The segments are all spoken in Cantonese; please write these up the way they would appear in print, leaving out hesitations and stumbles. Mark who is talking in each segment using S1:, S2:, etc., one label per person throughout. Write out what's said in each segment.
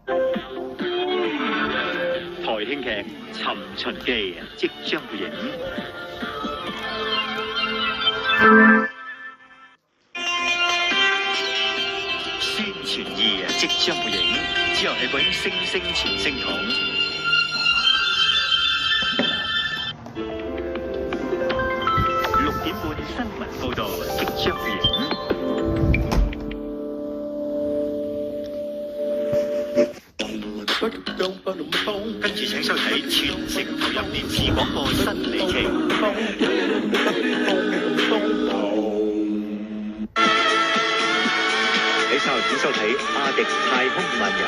S1: 台慶劇《尋秦記》即將會映。宣傳2即將會映，之後係本星星傳聲筒。6點半新聞報導即將會映。跟住請收睇全城投入電視廣播新里程。喺稍後請收睇阿迪太空漫遊。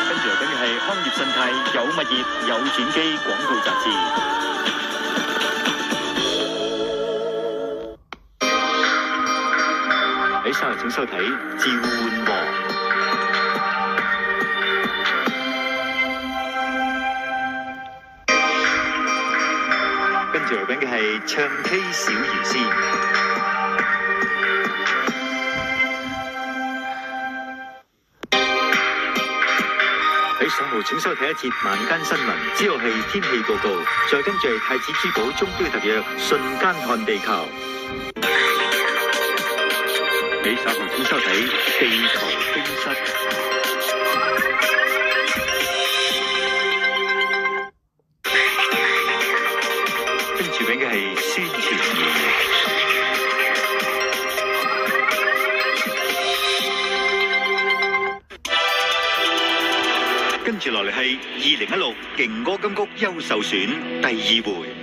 S1: 跟住嚟緊嘅係康業信貸有物業有轉機廣告雜誌。喺稍後請收睇《召喚王》。跟住嚟緊嘅係唱 K 小魚仙。喺稍後請收睇一節晚間新聞，之後係天氣報告，再跟住係太子珠寶鐘錶特約瞬間看地球。喺稍後請收睇《地球冰室》。跟住緊嘅係宣傳2。跟住落嚟係2016勁歌金曲優秀選第2回。